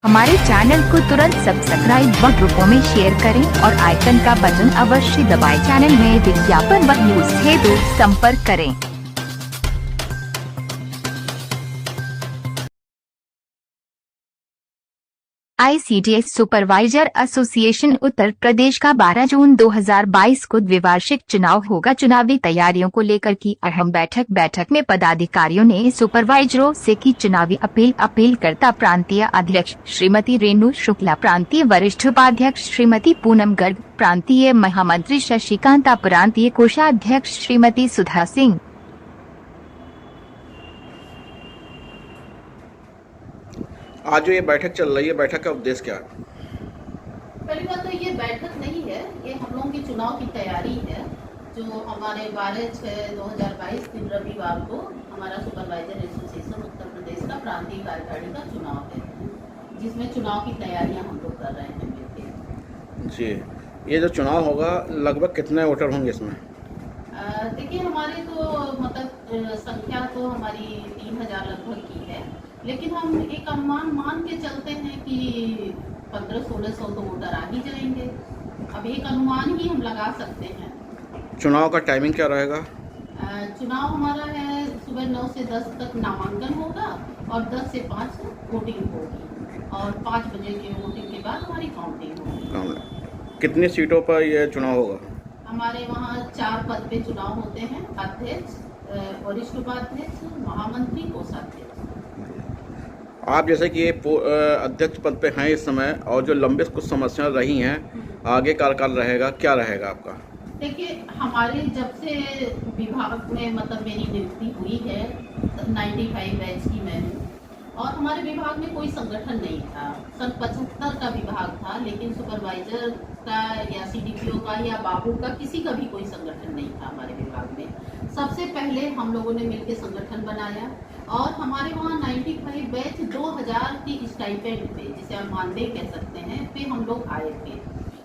हमारे चैनल को तुरंत सब्सक्राइब व ग्रुपों में शेयर करें और आइकन का बटन अवश्य दबाएं। चैनल में विज्ञापन व न्यूज हेतु संपर्क करें। ICDS supervisor association Uttar Pradesh का 12 जून 2022 को द्विवार्षिक चुनाव होगा। चुनावी तैयारियों को लेकर की अहम बैठक में पदाधिकारियों ने सुपरवाइजरों से की चुनावी अपीलकर्ता प्रांतीय अध्यक्ष श्रीमती रेणु शुक्ला, प्रांतीय वरिष्ठ उपाध्यक्ष श्रीमती पूनम गर्ग, प्रांतीय महामंत्री शशिकांता, प्रांतीय कोषाध्यक्ष श्रीमती सुधा सिंह। आज जो ये बैठक चल रही है, बैठक का उद्देश्य क्या है? पहली बात तो ये बैठक नहीं है, ये हम लोगों की चुनाव की तैयारी है। जो हमारे 12/6/2022 दिन रविवार को हमारा सुपरवाइजर एसोसिएशन उत्तर प्रदेश का प्रांतीय कार्यकारिणी का चुनाव है, जिसमें चुनाव की तैयारियां हम लोग कर रहे हैं मिलकर। जी, ये जो चुनाव होगा लगभग कितने वोटर होंगे इसमें? देखिए, हमारी तो मतलब संख्या तो हमारी 3000 लगभग की है, लेकिन हम एक अनुमान मान के चलते हैं कि 1500-1600 तो वोटर आ ही जाएंगे। अब एक अनुमान ही हम लगा सकते हैं। चुनाव का टाइमिंग क्या रहेगा? चुनाव हमारा है सुबह 9 से 10 तक नामांकन होगा और 10 से 5 वोटिंग होगी और 5 बजे के वोटिंग के बाद हमारी काउंटिंग होगी। कितनी सीटों पर यह चुनाव होगा? हमारे वहाँ 4 पद पे चुनाव होते हैं, अध्यक्ष, वरिष्ठ उपाध्यक्ष, महामंत्री, कोषाध्यक्ष। आप जैसे कि ये अध्यक्ष पद पे हैं इस समय, और जो लंबे कुछ समस्याएं रही हैं, आगे कार्यकाल रहेगा, क्या रहेगा आपका? देखिए, हमारे जब से विभाग में मतलब मेरी नियुक्ति हुई है 95 बैच की मैं हूँ, और हमारे विभाग में कोई संगठन नहीं था। सन 75 का विभाग था, लेकिन सुपरवाइजर का या CDPO का या बाबू का किसी का भी कोई संगठन नहीं था हमारे विभाग में। सबसे पहले हम लोगों ने मिलकर संगठन बनाया और हमारे वहाँ 95 बैच 2000 की स्टाइपेंड पे, जिसे हम मानदेय कह सकते हैं, पे हम लोग आए थे।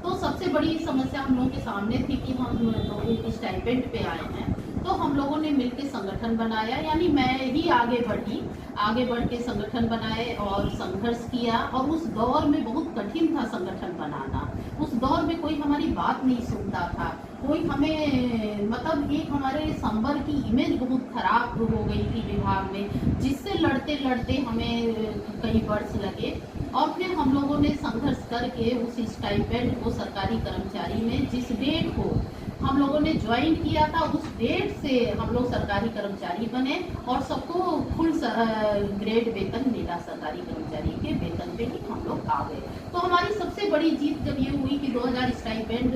तो सबसे बड़ी समस्या हम लोगों के सामने थी कि हम लोग स्टाइपेंड पे आए हैं, तो हम लोगों ने मिलकर संगठन बनाया, यानी मैं ही आगे बढ़ के संगठन बनाए और संघर्ष किया। और उस दौर में बहुत कठिन था संगठन बनाना। उस दौर में कोई हमारी बात नहीं सुनता था, कोई हमें मतलब एक हमारे संबर की इमेज बहुत खराब हो गई थी विभाग में, जिससे लड़ते लड़ते हमें कई वर्ष लगे। और फिर हम लोगों ने संघर्ष करके उस स्टाइपेंड को सरकारी कर्मचारी में जिस डेट को हम लोगों ने ज्वाइन किया था, उस डेट से हम लोग सरकारी कर्मचारी बने और सबको फुल ग्रेड वेतन मिला। सरकारी कर्मचारी के वेतन पे ही हम लोग आ गए। तो हमारी सबसे बड़ी जीत जब ये हुई कि 2000 स्टाइपेंड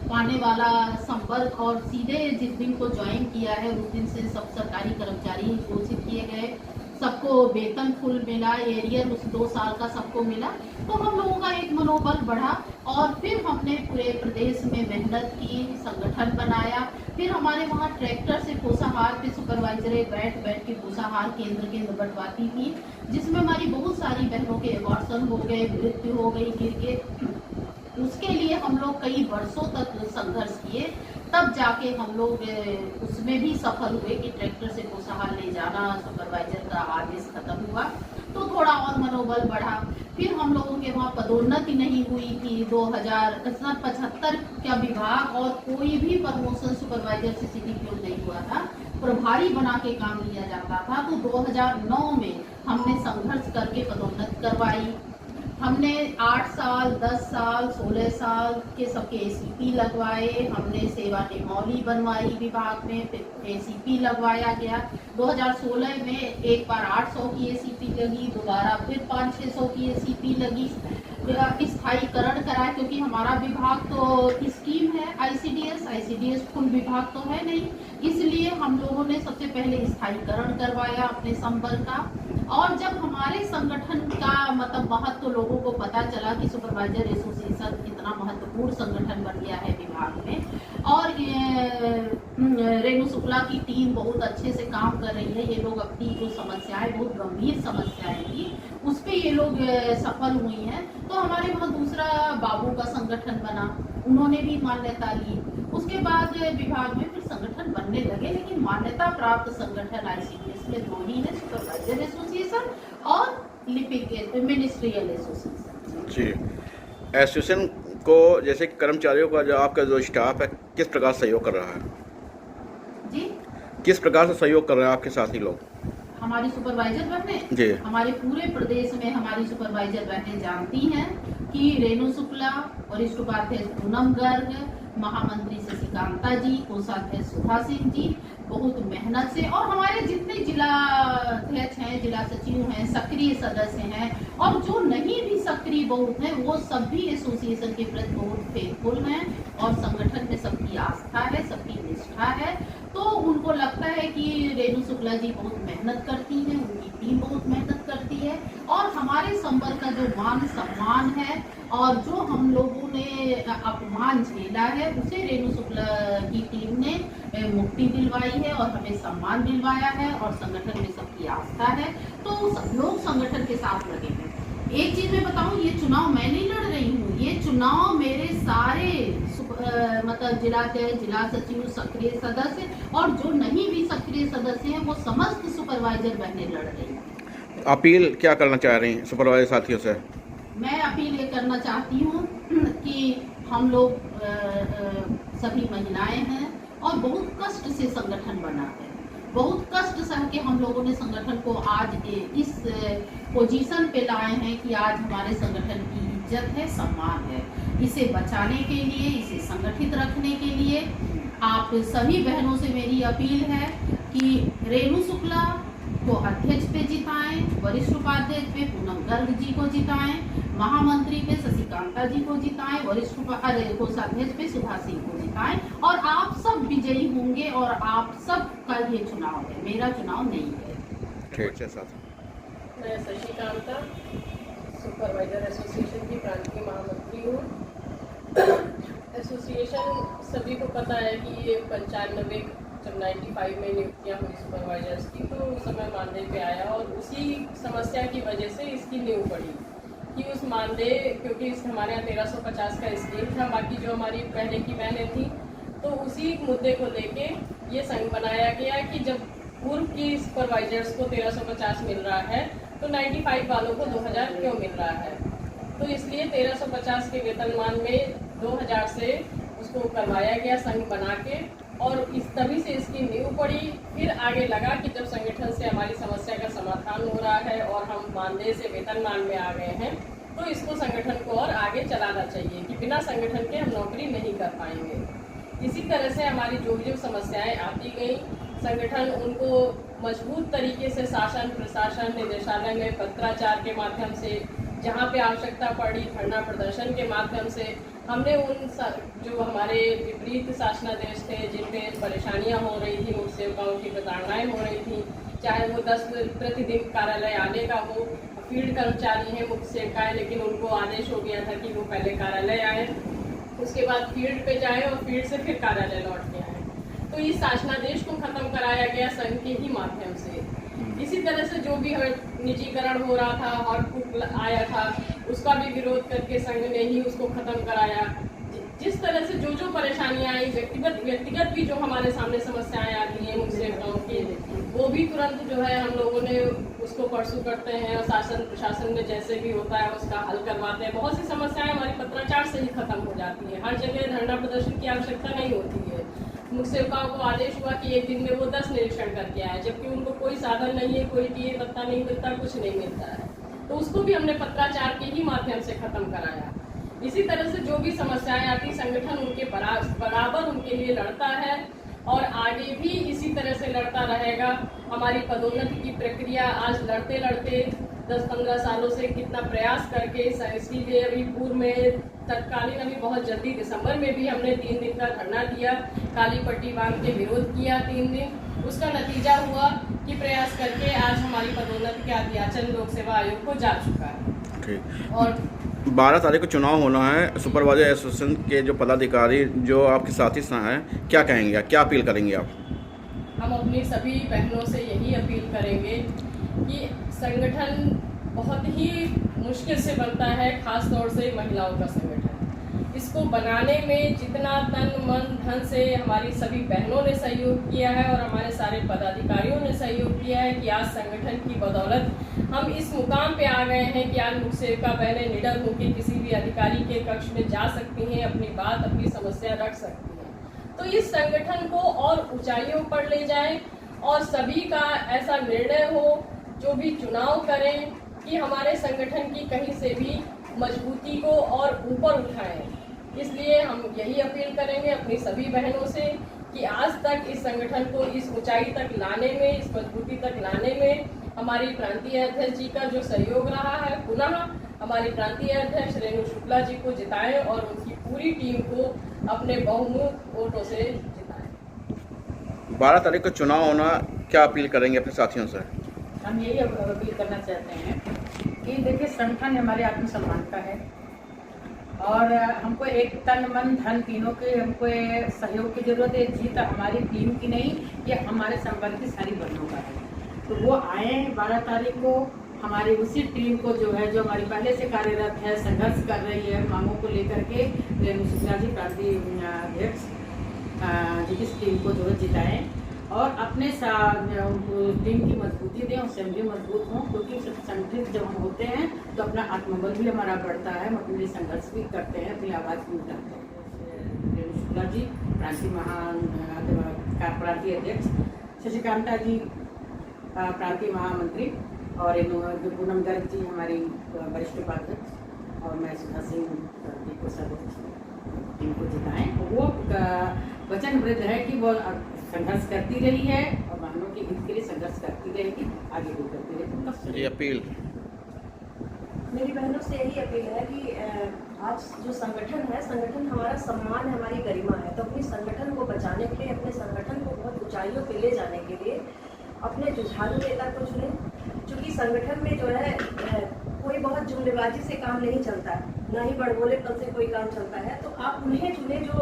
पाने वाला संपर्क, और सीधे जिस दिन को ज्वाइन किया है उस दिन से सब सरकारी कर्मचारी घोषित किए गए, सबको वेतन फुल मिला, एरियर उस 2 साल का सबको मिला। तो हम लोगों का एक मनोबल बढ़ा और फिर हमने पूरे प्रदेश में मेहनत की, संगठन बनाया। फिर हमारे वहाँ ट्रैक्टर से पोषाहार पे सुपरवाइजरें बैठ के पोषाहार केंद्र बंटवाती थी, जिसमें हमारी बहुत सारी बहनों के अबॉर्शन हो गए, मृत्यु हो गई गिर के। उसके लिए हम लोग कई वर्षों तक संघर्ष किए, तब जाके हम लोग उसमें भी सफल हुए कि ट्रैक्टर से पोषाहार ले जाना सुपरवाइजर का आदेश खत्म हुआ। तो थोड़ा और मनोबल बढ़ा। फिर हम लोगों के वहाँ पदोन्नति नहीं हुई थी। 2075 का विभाग और कोई भी प्रमोशन सुपरवाइजर से CDPO नहीं हुआ था, प्रभारी बना के काम लिया जाता था। तो 2009 में हमने संघर्ष करके पदोन्नति करवाई। हमने 8 साल, 10 साल, 16 साल के सबके ACP लगवाए। हमने सेवा निमौली बनवाई विभाग में, फिर ACP लगवाया गया। 2016 में एक बार 800 की ACP लगी, दोबारा फिर 500-600 की ACP लगी। स्थायीकरण कराया, क्योंकि हमारा विभाग तो स्कीम है ICDS फुल विभाग तो है नहीं, इसलिए हम लोगों ने सबसे पहले स्थायीकरण करवाया अपने संपर्क का। और जब हमारे संगठन का मतलब महत्व तो लोगों को पता चला कि सुपरवाइजर एसोसिएशन कितना महत्वपूर्ण संगठन बन गया है विभाग में, और रेणु शुक्ला की टीम बहुत अच्छे से काम कर रही है। ये लोग अपनी जो समस्याएं, बहुत गंभीर समस्याएं थी, उस पर ये लोग सफल हुई हैं। तो हमारे वहाँ दूसरा बाबू का संगठन बना, उन्होंने भी मान्यता ली। उसके बाद विभाग में फिर संगठन बनने लगे, लेकिन मान्यता प्राप्त संगठन ICDS में 2 ही है, सुपरवाइजर एसोसिएशन और लिपिक मिनिस्ट्रियल एसोसिएशन। जी, एसोसिएशन को जैसे कि कर्मचारियों का जो आपका जो स्टाफ है किस प्रकार सहयोग कर रहा है? जी, किस प्रकार से सहयोग कर रहे हैं आपके साथी लोग? हमारी सुपरवाइजर बहनें जी। हमारे पूरे प्रदेश में हमारी सुपरवाइजर बहनें जानती हैं कि रेणु शुक्ला, वरिष्ठ उपाध्यक्ष पूनम गर्ग, महामंत्री शशिकांता जी, कोषाध्यक्ष सुधा सिंह जी बहुत मेहनत से, और हमारे जितने जिला अध्यक्ष हैं, जिला सचिव हैं, सक्रिय सदस्य हैं, और जो नहीं भी सक्रिय बहुत हैं, वो सभी एसोसिएशन के प्रति बहुत फेथफुल हैं और संगठन में सबकी आस्था है, सबकी निष्ठा है। तो उनको लगता है कि रेणु शुक्ला जी बहुत मेहनत करती हैं, उनकी टीम बहुत मेहनत करती है, और हमारे संवर्ग का जो मान सम्मान है और जो हम लोगों ने अपमान झेला है, उसे रेणु शुक्ला की टीम ने मुक्ति दिलवाई है और हमें सम्मान दिलवाया है, और संगठन में सबकी आस्था है। तो सब लोग संगठन के साथ लगे हैं। एक चीज मैं बताऊं, ये चुनाव मैं नहीं लड़ रही हूँ, ये चुनाव मेरे सारे मतलब जिलाध्यक्ष, जिला सचिव, सक्रिय सदस्य और जो नहीं भी सक्रिय सदस्य हैं, वो समस्त सुपरवाइजर बहनें लड़ रही हैं। अपील क्या करना चाह रही हैं सुपरवाइजर साथियों से? मैं अपील ये करना चाहती हूँ कि हम लोग सभी महिलाएं हैं और बहुत कष्ट से संगठन बना है, बहुत कष्ट सह के हम लोगों ने संगठन को आज इस पोजीशन पे लाए हैं कि आज हमारे संगठन की इज्जत है, सम्मान है। इसे बचाने के लिए, इसे संगठित रखने के लिए आप सभी बहनों से मेरी अपील है कि रेणु शुक्ला को अध्यक्ष पे जिताएं, वरिष्ठ उपाध्यक्ष पे पूनम गर्ग जी को जिताएं, महामंत्री पे शशिकांता जी को जिताएं, वरिष्ठ कोषाध्यक्ष पे सुधा सिंह को जिताएं, और आप सब विजयी होंगे। और आप सब का ये चुनाव है, मेरा चुनाव नहीं है। ठीक है साथ। मैं शशिकांता सुपरवाइजर एसोसिएशन की प्रांतीय महामंत्री हूँ। एसोसिएशन सभी को पता है कि ये 95 जब 95 में नियुक्तियाँ हुई सुपरवाइजर्स की, तो उस समय मानदेय पे आया, और उसी समस्या की वजह से इसकी नींव पड़ी कि उस मानदेय, क्योंकि इस हमारे यहाँ 1350 का स्कीम था, बाकी जो हमारी पहले की बहनें थी, तो उसी मुद्दे को लेके ये संघ बनाया गया कि जब पूर्व की सुपरवाइजर्स को 1350 मिल रहा है तो 95 वालों को 2000 क्यों मिल रहा है। तो इसलिए 1350 के वेतनमान में 2000 से उसको करवाया गया संघ बना के, और इस तभी से इसकी नींव पड़ी। फिर आगे लगा कि जब संगठन से हमारी समस्या का समाधान हो रहा है और हम मानदेय से वेतनमान में आ गए हैं, तो इसको संगठन को और आगे चलाना चाहिए कि बिना संगठन के हम नौकरी नहीं कर पाएंगे। इसी तरह से हमारी जो जो समस्याएं आती गई, संगठन उनको मजबूत तरीके से शासन, प्रशासन, निदेशालय में पत्राचार के माध्यम से, जहाँ पे आवश्यकता पड़ी धरना प्रदर्शन के माध्यम से, हमने उन जो हमारे विपरीत शासनादेश थे, जिनपे परेशानियां हो रही थी, मुख्य सेवकाओं की प्रताड़नाएं हो रही थी, चाहे वो 10 प्रतिदिन कार्यालय आने का हो, फील्ड कर्मचारी हैं मुख्य सेवकाएं, लेकिन उनको आदेश हो गया था कि वो पहले कार्यालय आए, उसके बाद फील्ड पे जाए और फील्ड से फिर कार्यालय लौट के आए। तो इस शासनादेश को खत्म कराया गया संघ के ही माध्यम से। इसी तरह से जो भी निजीकरण हो रहा था, हॉटबुक आया था, उसका भी विरोध करके संघ ने ही उसको खत्म कराया। जिस तरह से जो जो परेशानियां आई, व्यक्तिगत भी जो हमारे सामने समस्याएं आती हैं मुख्य सेवकाओं की, वो भी तुरंत जो है हम लोगों ने उसको परसू करते हैं और शासन प्रशासन में जैसे भी होता है उसका हल करवाते हैं। बहुत सी समस्याएं हमारी पत्राचार से ही खत्म हो जाती है। हर जगह धरना प्रदर्शन की आवश्यकता नहीं होती है। मुख्य सेवकाओं को आदेश हुआ कि एक दिन में वो 10 निरीक्षण करके आए, जबकि उनको कोई साधन नहीं है, कोई टीए पत्ता नहीं मिलता, कुछ नहीं मिलता है। तो उसको भी हमने पत्राचार के ही माध्यम से खत्म कराया। इसी तरह से जो भी समस्याएं आती, संगठन उनके बराबर उनके लिए लड़ता है और आगे भी इसी तरह से लड़ता रहेगा। हमारी पदोन्नति की प्रक्रिया आज लड़ते लड़ते 10-15 सालों से कितना प्रयास करके, इसीलिए अभी पूर्व में तत्कालीन अभी बहुत जल्दी दिसंबर में भी हमने 3 दिन का धरना दिया, काली पट्टी बांध के विरोध किया 3 दिन। उसका नतीजा हुआ कि प्रयास करके आज हमारी पदोन्नति के अध्याचन लोक सेवा आयोग को जा चुका है। ठीक। और 12 तारीख को चुनाव होना है। सुपरवाइजर एसोसिएशन के जो पदाधिकारी, जो आपके साथी हैं, क्या कहेंगे, क्या अपील करेंगे आप? हम अपनी सभी बहनों से यही अपील करेंगे कि संगठन बहुत ही मुश्किल से बनता है, खास तौर से महिलाओं का संगठन। इसको बनाने में जितना तन मन धन से हमारी सभी बहनों ने सहयोग किया है और हमारे सारे पदाधिकारियों ने सहयोग किया है कि आज संगठन की बदौलत हम इस मुकाम पे आ गए हैं कि आज मुखसेविका बहनें निडर होकर किसी भी अधिकारी के कक्ष में जा सकती हैं, अपनी बात अपनी समस्या रख सकती हैं। तो इस संगठन को और ऊंचाइयों पर ले जाएं और सभी का ऐसा निर्णय हो जो भी चुनाव करें कि हमारे संगठन की कहीं से भी मजबूती को और ऊपर उठाएं। इसलिए हम यही अपील करेंगे अपनी सभी बहनों से कि आज तक इस संगठन को इस ऊंचाई तक लाने में, इस मजबूती तक लाने में हमारी प्रांतीय अध्यक्ष जी का जो सहयोग रहा है, पुनः हमारी प्रांतीय अध्यक्ष रेणु शुक्ला जी को जिताएं और उनकी पूरी टीम को अपने बहुमत वोटों से जिताएं। 12 तारीख को चुनाव होना, क्या अपील करेंगे अपने साथियों से? हम यही अपील करना चाहते हैं कि देखिए संगठन हमारे आत्मसम्मान का है और हमको एक तन मन धन तीनों के हमको सहयोग की जरूरत है। जीत हमारी टीम की नहीं, ये हमारे संपर्क की सारी बहनों का है। तो वो आए 12 तारीख को, हमारी उसी टीम को जो है जो हमारी पहले से कार्यरत है, संघर्ष कर रही है मांगों को लेकर के, रेणु शुक्ला जी प्रांतीय अध्यक्ष जी इस टीम को जो है जिताएं और अपने टीम की मजबूती दें, उससे हम भी मजबूत हों, क्योंकि संगठित जब हम होते हैं तो अपना आत्मबल भी हमारा बढ़ता है, हम अपने लिए संघर्ष भी करते हैं, अपनी आवाज़ भी उठाते हैं। रेणु शुक्ला जी प्रांतीय अध्यक्ष, शशिकांता जी प्रांतीय महामंत्री और पूनम गर्ग जी हमारी वरिष्ठ उपाध्यक्ष और मैं सुधा सिंह जी को सर्वोच्च टीम को जिताएं। वो वचनबद्ध है कि वो संघर्ष करती रही है और बहनों के हित के लिए संघर्ष करती रहेगी, आगे भी करती रहेगी। ये अपील मेरी बहनों से यही अपील है कि आज जो संगठन है, संगठन हमारा सम्मान है, हमारी गरिमा है। तो अपनी संगठन को बचाने के लिए, अपने संगठन को बहुत ऊंचाइयों पे ले जाने के लिए अपने जुझारू नेता को चुने। क्योंकि संगठन में जो है कोई बहुत जुमलेबाजी से काम नहीं चलता है, ना ही बड़बोलेपन से कोई काम चलता है। तो आप उन्हें चुने जो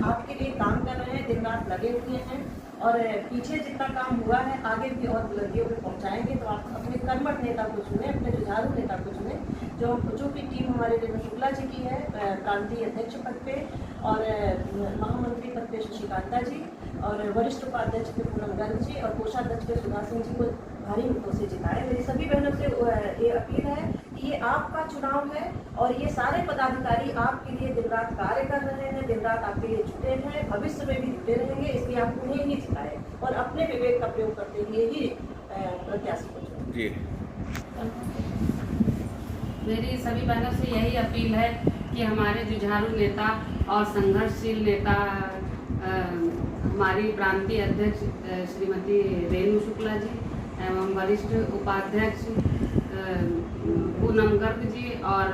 आपके लिए काम कर रहे हैं, दिन रात लगे हुए हैं और पीछे जितना काम हुआ है आगे भी और बुलंदियों पे पहुंचाएंगे। तो आप अपने कर्मठ नेता को चुने, अपने जुझारू नेता को चुने, जो कि टीम हमारे रेणु शुक्ला जी की है प्रांतीय अध्यक्ष पद पे और महामंत्री पद पे शशिकांता जी और वरिष्ठ उपाध्यक्ष पे पूनम गर्ग जी और कोषाध्यक्ष पे सुधा सिंह जी को भारी मतों से जिताए। मेरी सभी बहनों से ये अपील है कि ये आपका चुनाव है और ये सारे पदाधिकारी आपके लिए दिन रात कार्य कर रहे हैं, दिन रात आपके लिए जुटे हैं, भविष्य में भी जुटे रहेंगे। इसलिए आप उन्हें ही जिताए और अपने विवेक का प्रयोग करते हुए ही प्रत्याशी को चुनें। जी, मेरी सभी बहनों से यही अपील है कि हमारे जुझारू नेता और संघर्षशील नेता हमारी प्रांतीय अध्यक्ष श्रीमती रेणु शुक्ला जी एवं वरिष्ठ उपाध्यक्ष पूनम गर्ग जी और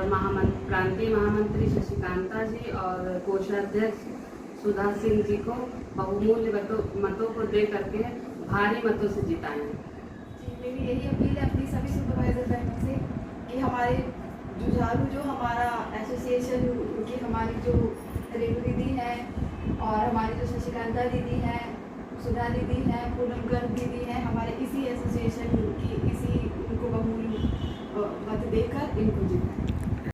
प्रांतीय महामंत्री शशिकांता जी और कोषाध्यक्ष सुधा सिंह जी को बहुमूल्य मतों को दे करके भारी मतों से जिताएं। मेरी यही अपील है अपनी सभी सुपरवाइजर बहनों से कि हमारे जुझारू जो हमारा एसोसिएशन की हमारी जो रेणु दीदी है और हमारी जो शशिकांता दीदी हैं, सुधा दीदी हैं, पूनम गर्ग दीदी हैं, हमारे इसी एसोसिएशन की इसी उनको बहुमूल्य मत देकर इनको जिताएं।